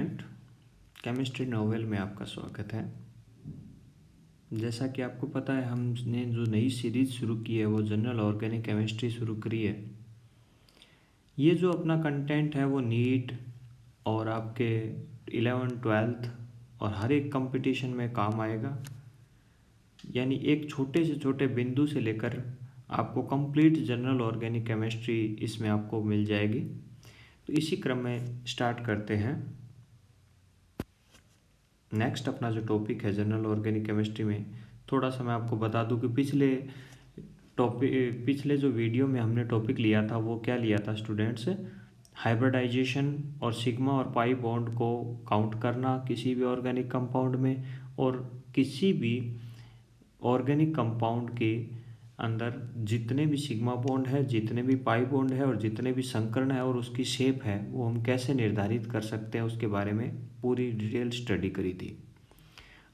Student, chemistry novel में आपका स्वागत है। जैसा कि आपको पता है, हमने जो नई सीरीज़ शुरू की है वो जनरल ऑर्गेनिक केमिस्ट्री शुरू करी है। ये जो अपना कंटेंट है वो नीट और आपके 11th 12th और हर एक कंपटीशन में काम आएगा। यानी एक छोटे से छोटे बिंदु से लेकर आपको कंप्लीट जनरल ऑर्गेनिक केमिस्ट्री इसमें आपको मिल जाएगी। तो इसी क्रम में स्टार्ट करते हैं। नेक्स्ट अपना जो टॉपिक है जनरल ऑर्गेनिक केमिस्ट्री में, थोड़ा सा मैं आपको बता दूं कि पिछले जो वीडियो में हमने टॉपिक लिया था वो क्या लिया था स्टूडेंट्स, हाइब्रिडाइजेशन और सिग्मा और पाई बॉन्ड को काउंट करना किसी भी ऑर्गेनिक कंपाउंड में, और किसी भी ऑर्गेनिक कंपाउंड के अंदर जितने भी सिग्मा बॉन्ड है, जितने भी पाई बॉन्ड है और जितने भी संकर्ण है और उसकी शेप है वो हम कैसे निर्धारित कर सकते हैं, उसके बारे में पूरी डिटेल स्टडी करी थी।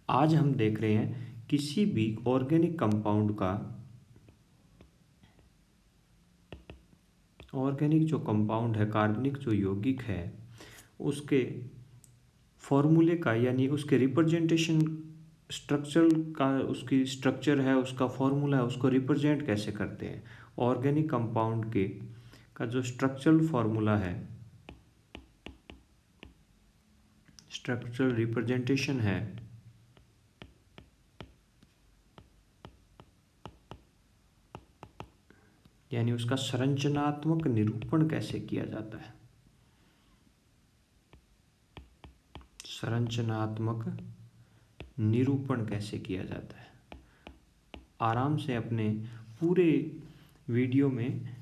आज हम देख रहे हैं किसी भी ऑर्गेनिक कंपाउंड का, ऑर्गेनिक जो कंपाउंड है, कार्बनिक जो यौगिक है, उसके फॉर्मूले का, यानी उसके रिप्रेजेंटेशन स्ट्रक्चर का, उसकी स्ट्रक्चर है, उसका फॉर्मूला है, उसको रिप्रेजेंट कैसे करते हैं। ऑर्गेनिक कंपाउंड के का जो स्ट्रक्चरल फॉर्मूला है, स्ट्रक्चरल रिप्रेजेंटेशन है, यानी उसका संरचनात्मक निरूपण कैसे किया जाता है। संरचनात्मक निरूपण कैसे किया जाता है, आराम से अपने पूरे वीडियो में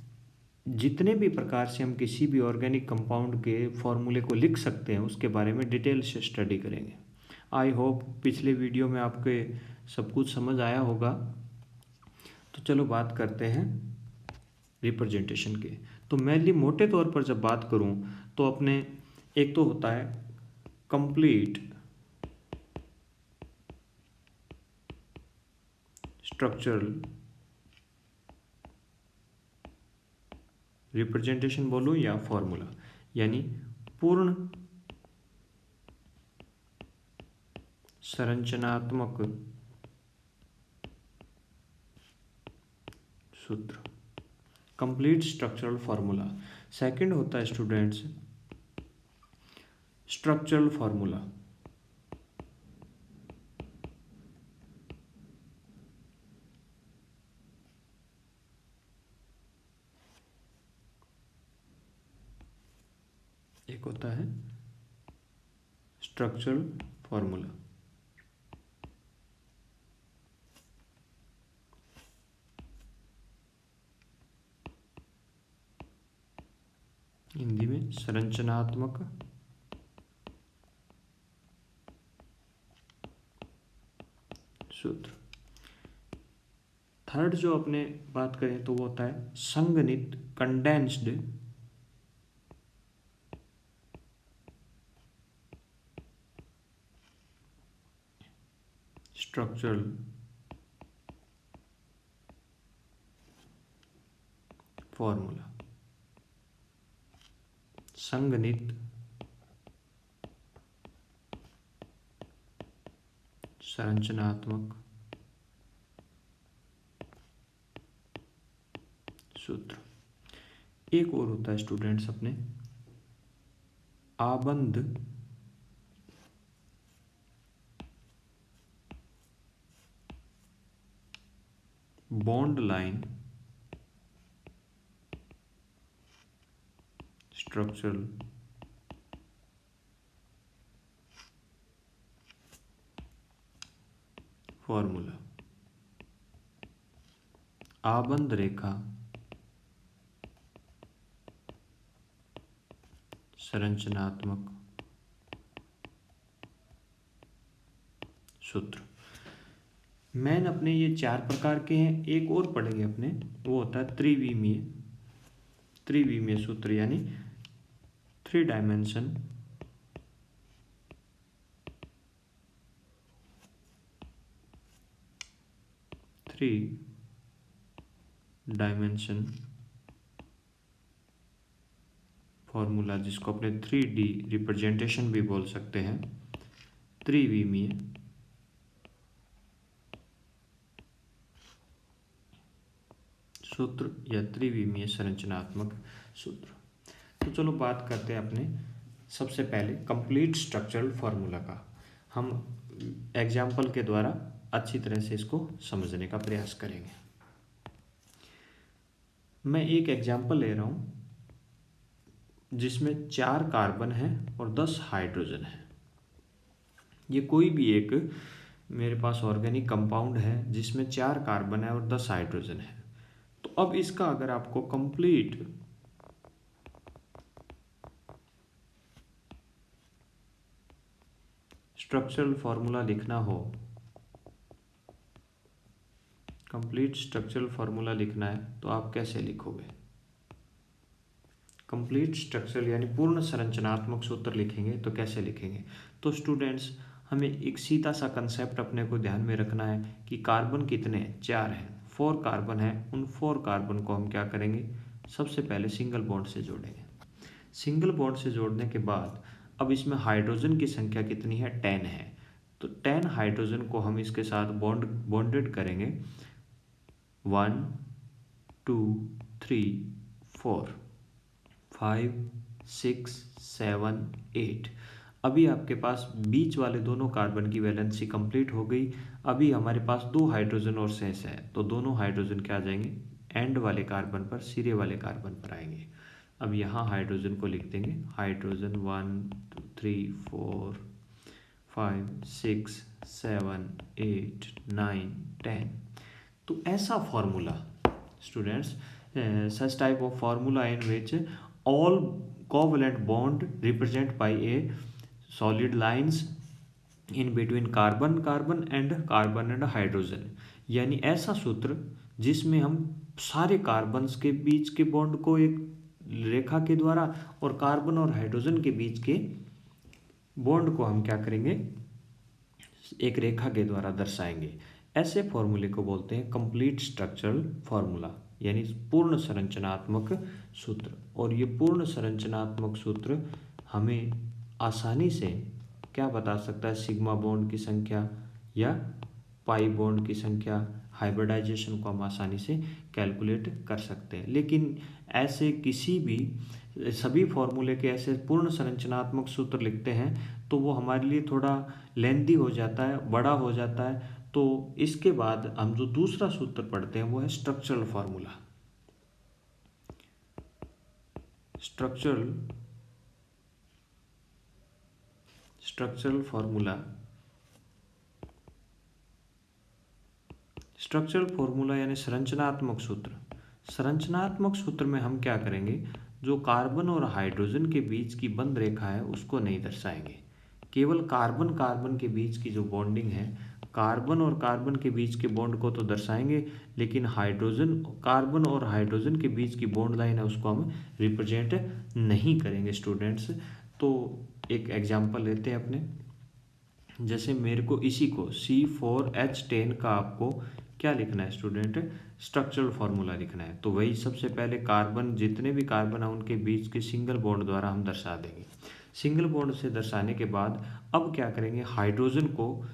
जितने भी प्रकार से हम किसी भी ऑर्गेनिक कंपाउंड के फॉर्मूले को लिख सकते हैं उसके बारे में डिटेल से स्टडी करेंगे। आई होप पिछले वीडियो में आपके सब कुछ समझ आया होगा। तो चलो बात करते हैं रिप्रेजेंटेशन के। तो मेनली मोटे तौर पर जब बात करूं तो अपने एक तो होता है कंप्लीट स्ट्रक्चरल रिप्रेजेंटेशन बोलूं या फॉर्मूला, यानी पूर्ण संरचनात्मक सूत्र, कंप्लीट स्ट्रक्चरल फॉर्मूला। सेकंड होता है स्टूडेंट्स स्ट्रक्चरल फॉर्मूला। एक होता है स्ट्रक्चरल फॉर्मूला। हिंदी में संरचनात्मक सूत्र। थर्ड जो अपने बात करें तो वो होता है संघनित कंडेंस्ड स्ट्रक्चरल फॉर्मूला। संघनित संरचनात्मक सूत्र। एक और होता है स्टूडेंट्स अपने आबंध बॉन्ड लाइन स्ट्रक्चरल फॉर्मूला। आबंध रेखा संरचनात्मक सूत्र। मैन अपने ये चार प्रकार के हैं। एक और पढ़ेंगे अपने, वो होता है त्रिविमीय सूत्र, यानी 3 डायमेंशन फॉर्मूला, जिसको अपने 3D रिप्रेजेंटेशन भी बोल सकते हैं, त्रिविमीय सूत्र या त्रिविमीय संरचनात्मक सूत्र। तो चलो बात करते हैं अपने सबसे पहले कंप्लीट स्ट्रक्चरल फॉर्मूला का। हम एग्जाम्पल के द्वारा अच्छी तरह से इसको समझने का प्रयास करेंगे। मैं एक एग्जाम्पल ले रहा हूँ जिसमें 4 कार्बन है और 10 हाइड्रोजन है। ये कोई भी एक मेरे पास ऑर्गेनिक कंपाउंड है जिसमें 4 कार्बन है और 10 हाइड्रोजन है। तो अब इसका अगर आपको कंप्लीट स्ट्रक्चरल फॉर्मूला लिखना हो, कंप्लीट स्ट्रक्चरल फॉर्मूला लिखना है, तो आप कैसे लिखोगे? कंप्लीट स्ट्रक्चरल यानी पूर्ण संरचनात्मक सूत्र लिखेंगे तो कैसे लिखेंगे? तो स्टूडेंट्स, हमें एक सीधा सा कंसेप्ट अपने को ध्यान में रखना है कि कार्बन कितने हैं? 4 हैं। 4 कार्बन है, उन 4 कार्बन को हम क्या करेंगे? सबसे पहले सिंगल बॉन्ड से जोड़ेंगे। सिंगल बॉन्ड से जोड़ने के बाद अब इसमें हाइड्रोजन की संख्या कितनी है? 10 है। तो 10 हाइड्रोजन को हम इसके साथ बॉन्डेड करेंगे। 1 2 3 4 5 6 7 8। अभी आपके पास बीच वाले दोनों कार्बन की वैलेंसी कंप्लीट हो गई। अभी हमारे पास 2 हाइड्रोजन और शेष है, तो दोनों हाइड्रोजन क्या आ जाएंगे? एंड वाले कार्बन पर, सिरे वाले कार्बन पर आएंगे। अब यहाँ हाइड्रोजन को लिख देंगे, हाइड्रोजन 1 2 3 4 5 6 7 8 9 10। तो ऐसा formula students, such type of formula in which all covalent bond represent by a solid lines in between carbon and hydrogen। यानी ऐसा सूत्र जिसमें हम सारे कार्बन्स के बीच के बॉन्ड को एक रेखा के द्वारा और कार्बन और हाइड्रोजन के बीच के बॉन्ड को हम क्या करेंगे? एक रेखा के द्वारा दर्शाएंगे। ऐसे फॉर्मूले को बोलते हैं कंप्लीट स्ट्रक्चरल फॉर्मूला, यानी पूर्ण संरचनात्मक सूत्र। और ये पूर्ण संरचनात्मक सूत्र हमें आसानी से क्या बता सकता है? सिग्मा बॉन्ड की संख्या या पाई बॉन्ड की संख्या, हाइब्रिडाइजेशन को हम आसानी से कैलकुलेट कर सकते हैं। लेकिन ऐसे किसी भी सभी फॉर्मूले के ऐसे पूर्ण संरचनात्मक सूत्र लिखते हैं तो वो हमारे लिए थोड़ा लेंथी हो जाता है, बड़ा हो जाता है। तो इसके बाद हम जो दूसरा सूत्र पढ़ते हैं वो है स्ट्रक्चरल फॉर्मूला। स्ट्रक्चरल फॉर्मूला यानी संरचनात्मक सूत्र। संरचनात्मक सूत्र में हम क्या करेंगे? जो कार्बन और हाइड्रोजन के बीच की बंध रेखा है उसको नहीं दर्शाएंगे। केवल कार्बन कार्बन के बीच की जो बॉन्डिंग है, कार्बन और कार्बन के बीच के बॉन्ड को तो दर्शाएंगे, लेकिन हाइड्रोजन, कार्बन और हाइड्रोजन के बीच की बॉन्ड लाइन है उसको हम रिप्रेजेंट नहीं करेंगे स्टूडेंट्स। तो एक एग्जांपल लेते हैं अपने, जैसे मेरे को इसी को C4H10 का आपको क्या लिखना है स्टूडेंट? स्ट्रक्चरल फॉर्मूला लिखना है। तो वही सबसे पहले कार्बन, जितने भी कार्बन है उनके बीच के सिंगल बॉन्ड द्वारा हम दर्शा देंगे। सिंगल बॉन्ड से दर्शाने के बाद अब क्या करेंगे? हाइड्रोजन को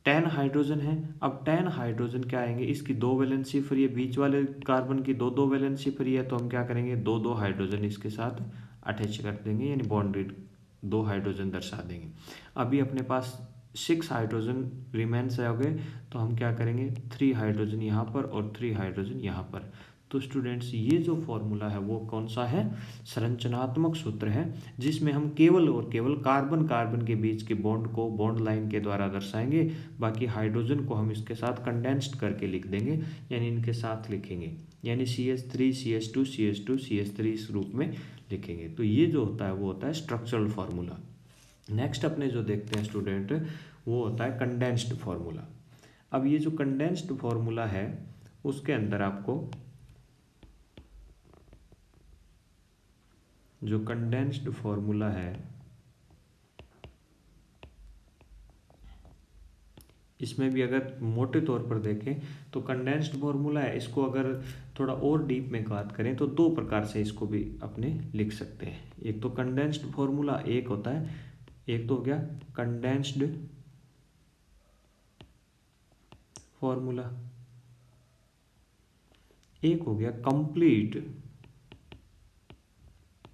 10 हाइड्रोजन है। अब 10 हाइड्रोजन क्या आएंगे? इसकी 2 वैलेंसी फ्री है, बीच वाले कार्बन की 2 वैलेंसी फ्री है, तो हम क्या करेंगे? 2 हाइड्रोजन इसके साथ अटैच कर देंगे, यानी बॉन्डेड 2 हाइड्रोजन दर्शा देंगे। अभी अपने पास 6 हाइड्रोजन रिमेन्स हो गए, तो हम क्या करेंगे? 3 हाइड्रोजन यहाँ पर और 3 हाइड्रोजन यहाँ पर। तो स्टूडेंट्स, ये जो फॉर्मूला है वो कौन सा है? संरचनात्मक सूत्र है, जिसमें हम केवल और केवल कार्बन कार्बन के बीच के बॉन्ड को बॉन्ड लाइन के द्वारा दर्शाएंगे। बाकी हाइड्रोजन को हम इसके साथ कंडेंस्ड करके लिख देंगे, यानी इनके साथ लिखेंगे, यानी CH3 CH2 CH2 CH3 इस रूप में लिखेंगे। तो ये जो होता है वो होता है स्ट्रक्चरल फॉर्मूला। नेक्स्ट अपने जो देखते हैं स्टूडेंट, वो होता है कंडेंस्ड फॉर्मूला। अब ये जो कंडेंस्ड फॉर्मूला है उसके अंदर आपको जो कंडेंस्ड फॉर्मूला है इसमें भी अगर मोटे तौर पर देखें तो कंडेंस्ड फॉर्मूला है, इसको अगर थोड़ा और डीप में बात करें तो दो प्रकार से इसको भी अपने लिख सकते हैं। एक तो कंडेंस्ड फॉर्मूला एक होता है, एक तो हो गया कंडेंस्ड फॉर्मूला, एक हो गया कंप्लीट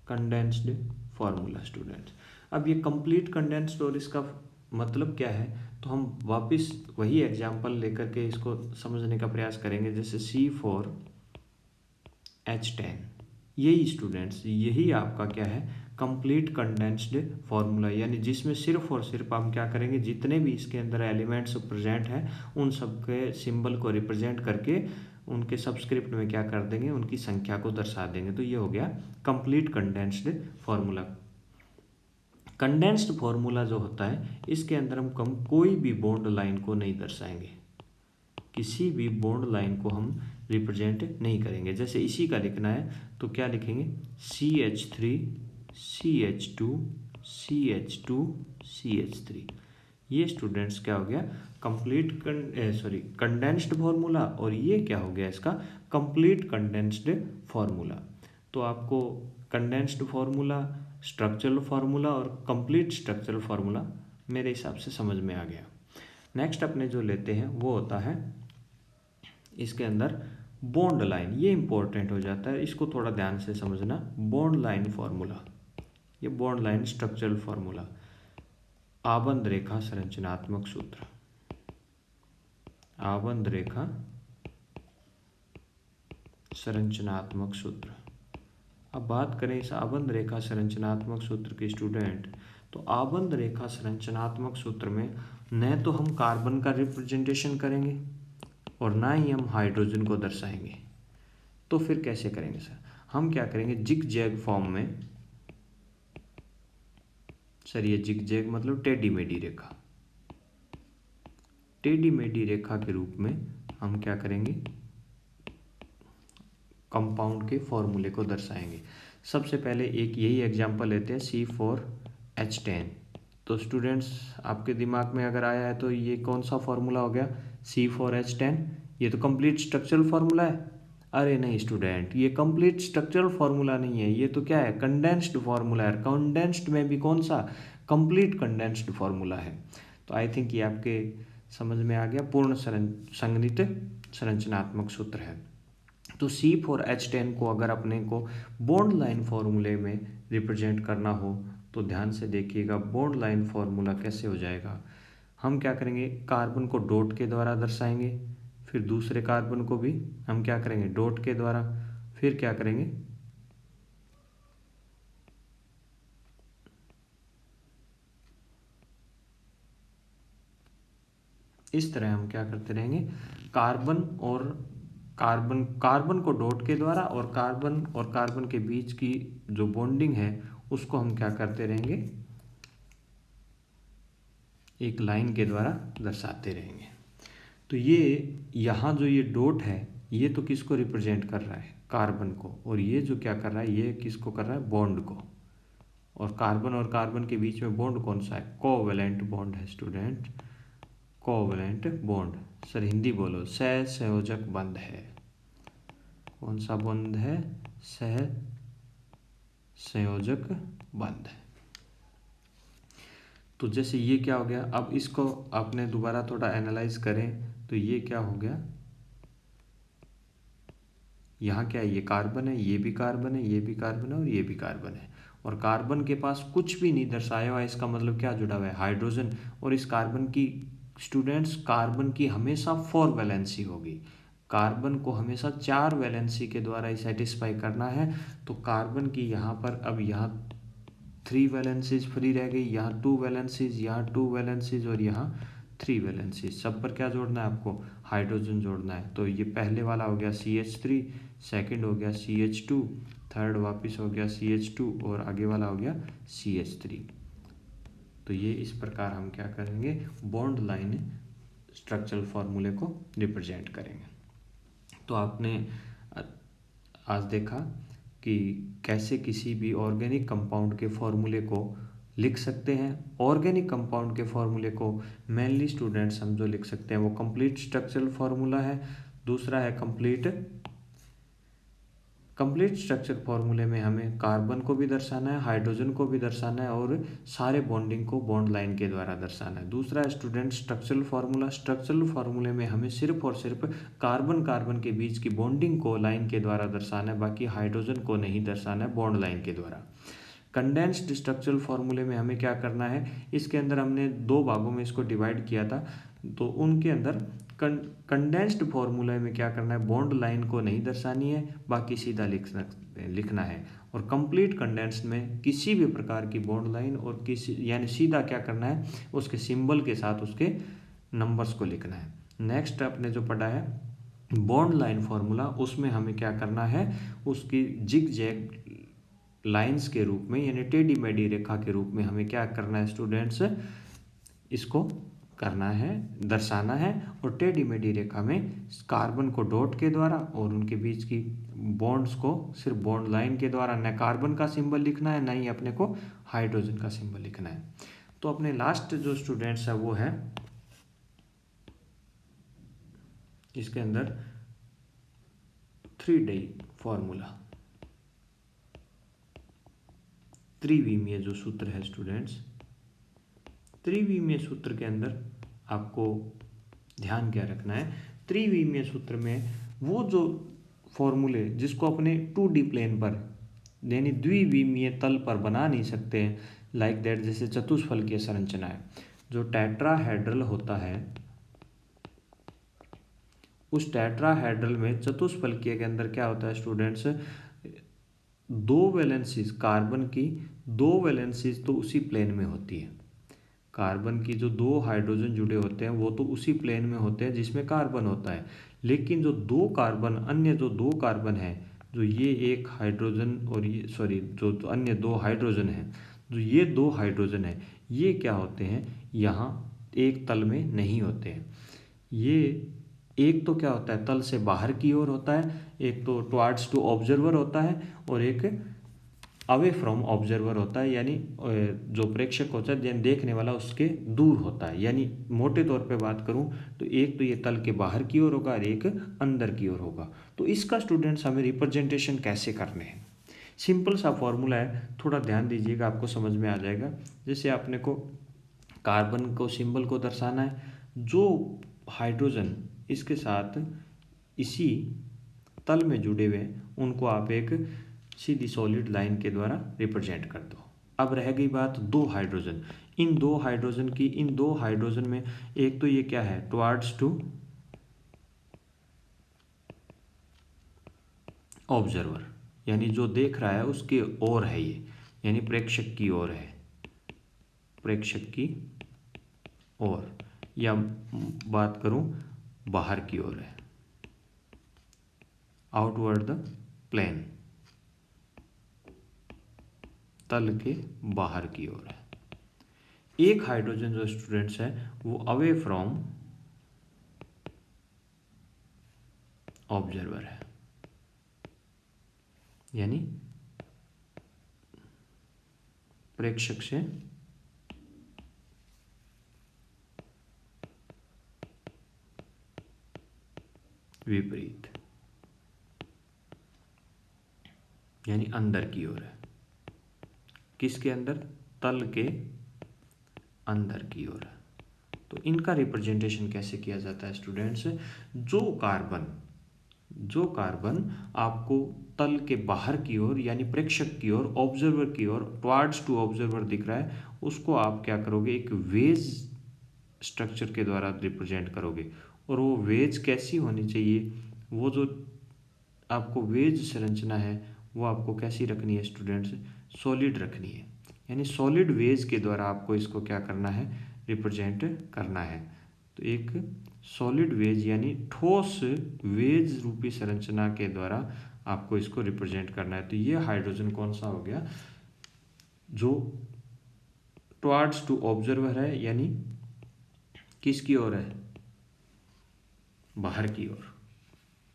कंडेंस्ड फॉर्मूला स्टूडेंट्स। अब ये कंप्लीट कंडेंस्ड और इसका मतलब क्या है, तो हम वापस वही एग्जांपल लेकर के इसको समझने का प्रयास करेंगे। जैसे C4H10, यही स्टूडेंट्स, यही आपका क्या है, कंप्लीट कंडेंस्ड फॉर्मूला, यानी जिसमें सिर्फ और सिर्फ हम क्या करेंगे, जितने भी इसके अंदर एलिमेंट्स प्रेजेंट हैं उन सब के सिंबल को रिप्रेजेंट करके उनके सबस्क्रिप्ट में क्या कर देंगे, उनकी संख्या को दर्शा देंगे। तो ये हो गया complete condensed formula. Condensed formula जो होता है इसके अंदर हम कोई भी बॉन्ड लाइन को नहीं दर्शाएंगे, किसी भी बॉन्ड लाइन को हम रिप्रेजेंट नहीं करेंगे। जैसे इसी का लिखना है तो क्या लिखेंगे, CH3 CH2 CH2 CH3। ये स्टूडेंट्स क्या हो गया, कंप्लीट कंडेंस्ड फॉर्मूला, और ये क्या हो गया इसका कंप्लीट कंडेंस्ड फॉर्मूला। तो आपको कंडेंस्ड फॉर्मूला, स्ट्रक्चरल फार्मूला और कंप्लीट स्ट्रक्चरल फार्मूला मेरे हिसाब से समझ में आ गया। नेक्स्ट अपने जो लेते हैं वो होता है इसके अंदर बॉन्ड लाइन। ये इंपॉर्टेंट हो जाता है, इसको थोड़ा ध्यान से समझना। बॉन्ड लाइन फार्मूला, ये बॉन्ड लाइन स्ट्रक्चरल फार्मूला, आबंध रेखा संरचनात्मक सूत्र, आबंध रेखा संरचनात्मक सूत्र। अब बात करें इस आबंध रेखा संरचनात्मक सूत्र के स्टूडेंट, तो आबंध रेखा संरचनात्मक सूत्र में न तो हम कार्बन का रिप्रेजेंटेशन करेंगे और ना ही हम हाइड्रोजन को दर्शाएंगे। तो फिर कैसे करेंगे सर, हम क्या करेंगे, जिग जैग फॉर्म में, सर ये जिग जैग मतलब टेढ़ी मेढ़ी रेखा, टेढ़ी मेढ़ी रेखा के रूप में हम क्या करेंगे, कंपाउंड के फॉर्मूले को दर्शाएंगे। सबसे पहले एक यही एग्जांपल लेते हैं, C4H10। तो स्टूडेंट्स आपके दिमाग में अगर आया है तो ये कौन सा फॉर्मूला हो गया, C4H10, ये तो कंप्लीट स्ट्रक्चरल फार्मूला है। अरे नहीं स्टूडेंट, ये कंप्लीट स्ट्रक्चरल फार्मूला नहीं है, ये तो क्या है, कंडेंस्ड फार्मूला है। कंडेंस्ड में भी कौन सा, कंप्लीट कंडेंस्ड फार्मूला है। तो आई थिंक ये आपके समझ में आ गया, पूर्ण संगणित संरचनात्मक सूत्र है। तो C4H10 को अगर अपने को बॉन्ड लाइन फॉर्मूले में रिप्रेजेंट करना हो तो ध्यान से देखिएगा, बॉन्ड लाइन फॉर्मूला कैसे हो जाएगा। हम क्या करेंगे, कार्बन को डॉट के द्वारा दर्शाएंगे, फिर दूसरे कार्बन को भी हम क्या करेंगे, डॉट के द्वारा, फिर क्या करेंगे, इस तरह हम क्या करते रहेंगे, कार्बन और कार्बन को डॉट के द्वारा और कार्बन के बीच की जो बॉन्डिंग है उसको हम क्या करते रहेंगे, एक लाइन के द्वारा दर्शाते रहेंगे। तो ये यहाँ जो ये डॉट है ये तो किसको रिप्रेजेंट कर रहा है, कार्बन को, और ये जो क्या कर रहा है, ये किसको कर रहा है, बॉन्ड को। और कार्बन के बीच में बॉन्ड कौन सा है, कोवैलेंट बॉन्ड है student, covalent bond. Sir Hindi बोलो, सहसंयोजक बंध है। कौन सा बंध है, सहसंयोजक बंध है। तो जैसे ये क्या हो गया, अब इसको आपने दोबारा थोड़ा एनालाइज करें तो ये क्या हो गया, यहाँ क्या है, ये कार्बन है, ये भी कार्बन है, ये भी कार्बन है और ये भी कार्बन है, और कार्बन के पास कुछ भी नहीं दर्शाया हुआ है। इसका मतलब क्या जुड़ा हुआ है, हाइड्रोजन। और इस कार्बन की स्टूडेंट्स, कार्बन की हमेशा 4 वैलेंसी होगी, कार्बन को हमेशा 4 वैलेंसी के द्वारा ही सेटिस्फाई करना है। तो कार्बन की यहाँ पर अब यहाँ 3 वैलेंसीज फ्री रह गई, यहाँ 2 वैलेंसीज, यहाँ 2 वैलेंसीज और यहाँ 3 वैलेंसीज। सब पर क्या जोड़ना है आपको, हाइड्रोजन जोड़ना है। तो ये पहले वाला हो गया CH3, सेकंड हो गया CH2, थर्ड वापस हो गया CH2 और आगे वाला हो गया CH3। तो ये इस प्रकार हम क्या करेंगे, बॉन्ड लाइन स्ट्रक्चरल फार्मूले को रिप्रेजेंट करेंगे। तो आपने आज देखा कि कैसे किसी भी ऑर्गेनिक कंपाउंड के फॉर्मूले को लिख सकते हैं। ऑर्गेनिक कंपाउंड के फॉर्मूले को मेनली स्टूडेंट्स हम जो लिख सकते हैं वो कंप्लीट स्ट्रक्चरल फॉर्मूला है। दूसरा है कंप्लीट स्ट्रक्चर फॉर्मूले में हमें कार्बन को भी दर्शाना है, हाइड्रोजन को भी दर्शाना है और सारे बॉन्डिंग को बॉन्ड लाइन के द्वारा दर्शाना है। दूसरा है स्टूडेंट स्ट्रक्चरल फार्मूला। स्ट्रक्चरल फार्मूले में हमें सिर्फ और सिर्फ कार्बन कार्बन के बीच की बॉन्डिंग को लाइन के द्वारा दर्शाना है, बाकी हाइड्रोजन को नहीं दर्शाना है बॉन्ड लाइन के द्वारा। कंडेंस्ड स्ट्रक्चरल फार्मूले में हमें क्या करना है, इसके अंदर हमने दो भागों में इसको डिवाइड किया था, तो उनके अंदर कंडेंस्ड फॉर्मूला में क्या करना है, बॉन्ड लाइन को नहीं दर्शानी है, बाकी सीधा लिखना है। और कंप्लीट कंडेंस्ड में किसी भी प्रकार की बॉन्ड लाइन और किसी यानी सीधा क्या करना है, उसके सिंबल के साथ उसके नंबर्स को लिखना है। नेक्स्ट आपने जो पढ़ा है बॉन्ड लाइन फॉर्मूला, उसमें हमें क्या करना है, उसकी जिग जैग लाइंस के रूप में यानी टेढ़ी मेढ़ी रेखा के रूप में हमें क्या करना है स्टूडेंट्स, इसको करना है, दर्शाना है। और टेढ़ी मेढ़ी रेखा में कार्बन को डॉट के द्वारा और उनके बीच की बॉन्ड्स को सिर्फ बॉन्ड लाइन के द्वारा, न कार्बन का सिंबल लिखना है, न ही अपने को हाइड्रोजन का सिंबल लिखना है। तो अपने लास्ट जो स्टूडेंट्स है वो है इसके अंदर 3D फॉर्मूला, त्रिविमीय जो सूत्र है स्टूडेंट्स। त्रिविमीय सूत्र के अंदर आपको ध्यान क्या रखना है, त्रिविमीय सूत्र में वो जो फॉर्मूले जिसको अपने 2D प्लेन पर यानी द्विविमीय तल पर बना नहीं सकते हैं, लाइक दैट जैसे चतुष्फलकीय संरचना है, जो टेट्राहेड्रल होता है, उस टेट्राहेड्रल में चतुष्फलकीय के अंदर क्या होता है स्टूडेंट्स, दो वैलेंसीज कार्बन की, दो वैलेंसीज तो उसी प्लेन में होती है। कार्बन की जो दो हाइड्रोजन जुड़े होते हैं वो तो उसी प्लेन में होते हैं जिसमें कार्बन होता है, लेकिन जो दो कार्बन, अन्य जो दो कार्बन है, जो ये एक हाइड्रोजन और ये जो अन्य दो हाइड्रोजन है, जो ये दो हाइड्रोजन है, ये क्या होते हैं, यहाँ एक तल में नहीं होते हैं। ये एक तो क्या होता है, तल से बाहर की ओर होता है, एक तो टुवार्ड्स टू ऑब्जर्वर होता है और एक अवे फ्रॉम ऑब्जर्वर होता है, यानी जो प्रेक्षक होता है यानी देखने वाला उसके दूर होता है। यानी मोटे तौर पे बात करूं तो एक तो ये तल के बाहर की ओर होगा और एक अंदर की ओर होगा। तो इसका स्टूडेंट्स हमें रिप्रेजेंटेशन कैसे करने हैं, सिंपल सा फॉर्मूला है, थोड़ा ध्यान दीजिएगा आपको समझ में आ जाएगा। जैसे आपने को कार्बन को सिंबल को दर्शाना है, जो हाइड्रोजन इसके साथ इसी तल में जुड़े हुए उनको आप एक सीधी सॉलिड लाइन के द्वारा रिप्रेजेंट कर दो। अब रह गई बात दो हाइड्रोजन, इन दो हाइड्रोजन की, इन दो हाइड्रोजन में एक तो ये क्या है, टुवार्ड्स टू ऑब्जर्वर, यानी जो देख रहा है उसके ओर है ये, यानी प्रेक्षक की ओर है, प्रेक्षक की ओर, या बात करूं बाहर की ओर है, आउटवर्ड द प्लेन, तल के बाहर की ओर है। एक हाइड्रोजन जो स्टूडेंट्स है वो अवे फ्रॉम ऑब्जर्वर है, यानी प्रेक्षक से विपरीत, यानी अंदर की ओर है। किसके अंदर, तल के अंदर की ओर है। तो इनका रिप्रेजेंटेशन कैसे किया जाता है स्टूडेंट्स, जो कार्बन आपको तल के बाहर की ओर यानी प्रेक्षक की ओर, ऑब्जर्वर की ओर, टुवार्ड्स टू ऑब्जर्वर दिख रहा है, उसको आप क्या करोगे, एक वेज स्ट्रक्चर के द्वारा रिप्रेजेंट करोगे। और वो वेज कैसी होनी चाहिए, वो जो आपको वेज संरचना है वो आपको कैसी रखनी है स्टूडेंट्स, सॉलिड रखनी है, यानी सॉलिड वेज के द्वारा आपको इसको क्या करना है, रिप्रेजेंट करना है। तो एक सॉलिड वेज यानी ठोस वेज रूपी संरचना के द्वारा आपको इसको रिप्रेजेंट करना है। तो ये हाइड्रोजन कौन सा हो गया, जो टुवार्ड्स टू ऑब्जर्वर है, यानी किसकी ओर है, बाहर की ओर,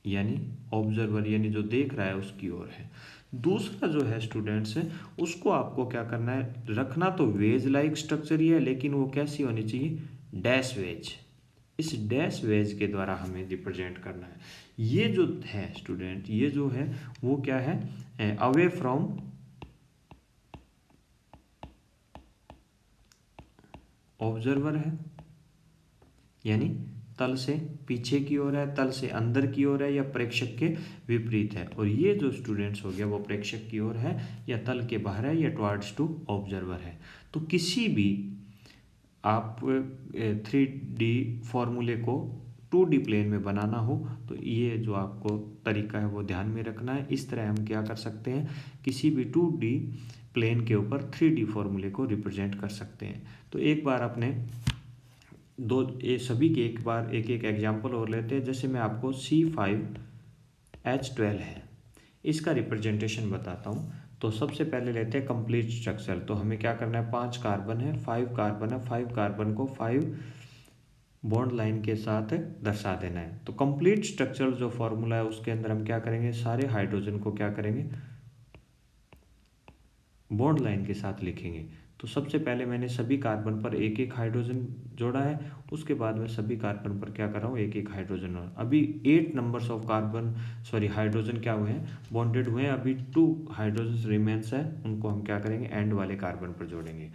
यानी ऑब्जर्वर यानी जो देख रहा है उसकी ओर है। दूसरा जो है स्टूडेंट्स है उसको आपको क्या करना है, रखना तो वेज लाइक स्ट्रक्चर ही है, लेकिन वो कैसी होनी चाहिए, डैश वेज। इस डैश वेज के द्वारा हमें रिप्रेजेंट करना है। ये जो है स्टूडेंट, ये जो है वो क्या है, अवे फ्रॉम ऑब्जर्वर है, यानी तल से पीछे की ओर है, तल से अंदर की ओर है, या प्रेक्षक के विपरीत है। और ये जो स्टूडेंट्स हो गया वो प्रेक्षक की ओर है, या तल के बाहर है, या टुवर्ड्स टू ऑब्जर्वर है। तो किसी भी आप 3D फॉर्मूले को 2D प्लेन में बनाना हो तो ये जो आपको तरीका है वो ध्यान में रखना है। इस तरह हम क्या कर सकते हैं, किसी भी 2D प्लेन के ऊपर 3D फॉर्मूले को रिप्रेजेंट कर सकते हैं। तो एक बार अपने ये सभी के एक बार एक एक एग्जाम्पल और लेते हैं। जैसे मैं आपको C5H12 है, इसका रिप्रेजेंटेशन बताता हूँ। तो सबसे पहले लेते हैं कंप्लीट स्ट्रक्चर। तो हमें क्या करना है, 5 कार्बन है, 5 कार्बन है, 5 कार्बन को 5 बॉन्ड लाइन के साथ दर्शा देना है। तो कंप्लीट स्ट्रक्चर जो फॉर्मूला है उसके अंदर हम क्या करेंगे, सारे हाइड्रोजन को क्या करेंगे, बॉन्ड लाइन के साथ लिखेंगे। तो सबसे पहले मैंने सभी कार्बन पर एक एक हाइड्रोजन जोड़ा है, उसके बाद में सभी कार्बन पर क्या कर रहा हूँ, एक एक हाइड्रोजन। और अभी 8 नंबर्स ऑफ हाइड्रोजन क्या हुए हैं, बॉन्डेड हुए हैं। अभी 2 हाइड्रोजन रिमेन्स है, उनको हम क्या करेंगे, एंड वाले कार्बन पर जोड़ेंगे।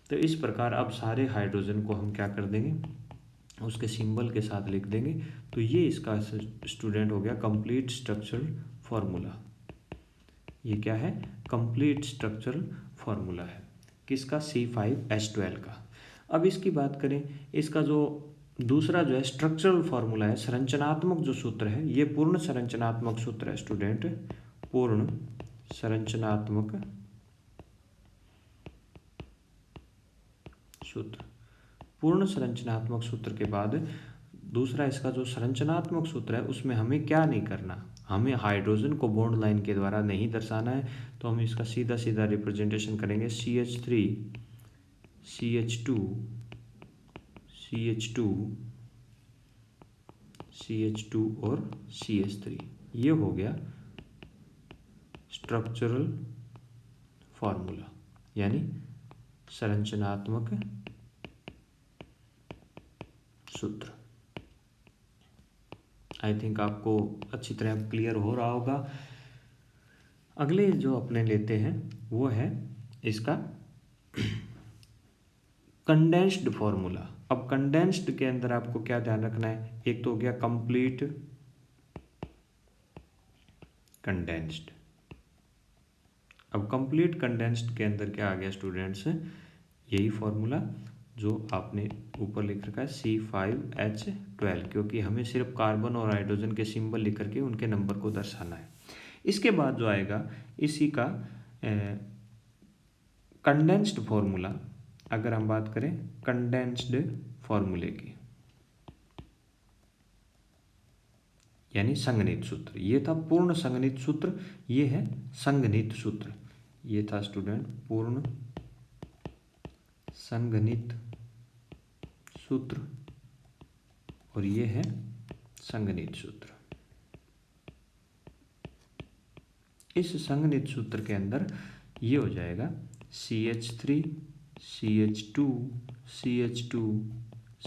तो इस प्रकार अब सारे हाइड्रोजन को हम क्या कर देंगे, उसके सिंबल के साथ लिख देंगे। तो ये इसका स्टूडेंट हो गया कंप्लीट स्ट्रक्चरल फॉर्मूला। ये क्या है, कंप्लीट स्ट्रक्चरल फॉर्मूला है किसका, C5H12 का। अब इसकी बात करें, इसका जो दूसरा जो है स्ट्रक्चरल फॉर्मूला है, संरचनात्मक जो सूत्र है, ये पूर्ण संरचनात्मक सूत्र है स्टूडेंट, पूर्ण संरचनात्मक सूत्र। पूर्ण संरचनात्मक सूत्र के बाद दूसरा इसका जो संरचनात्मक सूत्र है उसमें हमें क्या नहीं करना, हमें हाइड्रोजन को बॉन्ड लाइन के द्वारा नहीं दर्शाना है। तो हम इसका सीधा सीधा रिप्रेजेंटेशन करेंगे, CH3 CH2 CH2 CH2 और CH3। ये हो गया स्ट्रक्चरल फॉर्मूला, यानी संरचनात्मक सूत्र। आई थिंक आपको अच्छी तरह क्लियर हो रहा होगा। अगले जो अपने लेते हैं वो है इसका कंडेंस्ड फॉर्मूला। अब कंडेंस्ड के अंदर आपको क्या ध्यान रखना है, एक तो हो गया कंप्लीट कंडेंस्ड। अब कंप्लीट कंडेंस्ड के अंदर क्या आ गया स्टूडेंट्स, यही फॉर्मूला जो आपने ऊपर लिख रखा है C5H12, क्योंकि हमें सिर्फ कार्बन और हाइड्रोजन के सिंबल लिख करके उनके नंबर को दर्शाना है। इसके बाद जो आएगा इसी का कंडेंस्ड फॉर्मूला। अगर हम बात करें कंडेंस्ड फॉर्मूले की, यानी संघनित सूत्र। ये था पूर्ण संघनित सूत्र, ये है संघनित सूत्र। ये था स्टूडेंट पूर्ण संघनित सूत्र और ये है संघनित सूत्र। इस संघनित सूत्र के अंदर ये हो जाएगा CH3 CH2 CH2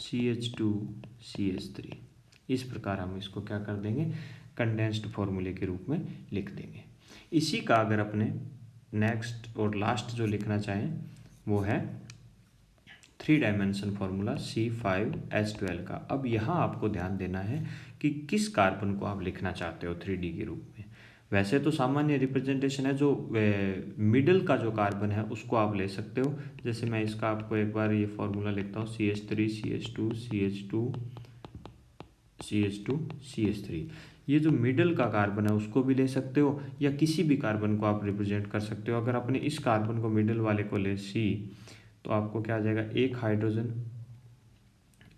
CH2 CH3। इस प्रकार हम इसको क्या कर देंगे, कंडेंस्ड फॉर्मूले के रूप में लिख देंगे। इसी का अगर अपने नेक्स्ट और लास्ट जो लिखना चाहें वो है 3 डायमेंशन फॉर्मूला C5H12 का। अब यहाँ आपको ध्यान देना है कि किस कार्बन को आप लिखना चाहते हो 3D के रूप में। वैसे तो सामान्य रिप्रेजेंटेशन है, जो मिडिल का जो कार्बन है उसको आप ले सकते हो। जैसे मैं इसका आपको एक बार ये फॉर्मूला लिखता हूँ, CH3 CH2 CH2 CH2 CH3। ये जो मिडिल का कार्बन है उसको भी ले सकते हो, या किसी भी कार्बन को आप रिप्रेजेंट कर सकते हो। अगर अपने इस कार्बन को मिडिल वाले को ले C, तो आपको क्या आ जाएगा, एक हाइड्रोजन।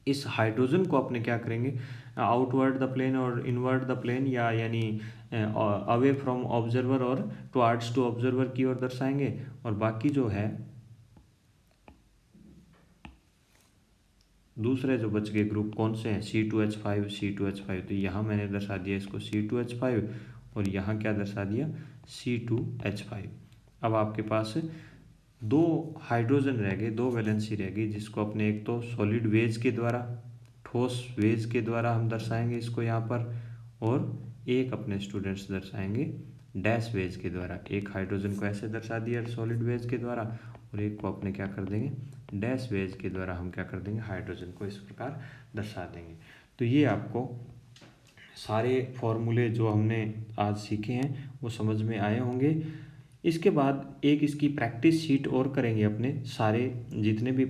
इस हाइड्रोजन को अपने क्या करेंगे, आउटवर्ड द प्लेन और इनवर्ड द प्लेन, या यानी अवे फ्रॉम ऑब्जर्वर और टुवर्ड्स टू ऑब्जर्वर की ओर दर्शाएंगे। और बाकी जो है दूसरे जो बच गए ग्रुप कौन से हैं, C2H5 C2H5। तो यहाँ मैंने दर्शा दिया इसको C2H5 और यहाँ क्या दर्शा दिया C2H5। अब आपके पास दो हाइड्रोजन रह गए, दो वैलेंसी रह गई, जिसको अपने एक तो सॉलिड वेज के द्वारा, ठोस वेज के द्वारा हम दर्शाएंगे इसको यहाँ पर, और एक अपने स्टूडेंट्स दर्शाएंगे डैश वेज के द्वारा। एक हाइड्रोजन को ऐसे दर्शा दिया सॉलिड वेज के द्वारा, और एक को अपने क्या कर देंगे डैश वेज के द्वारा हम क्या कर देंगे हाइड्रोजन को इस प्रकार दर्शा देंगे। तो ये आपको सारे फॉर्मूले जो हमने आज सीखे हैं वो समझ में आए होंगे। इसके बाद एक इसकी प्रैक्टिस शीट और करेंगे, अपने सारे जितने भी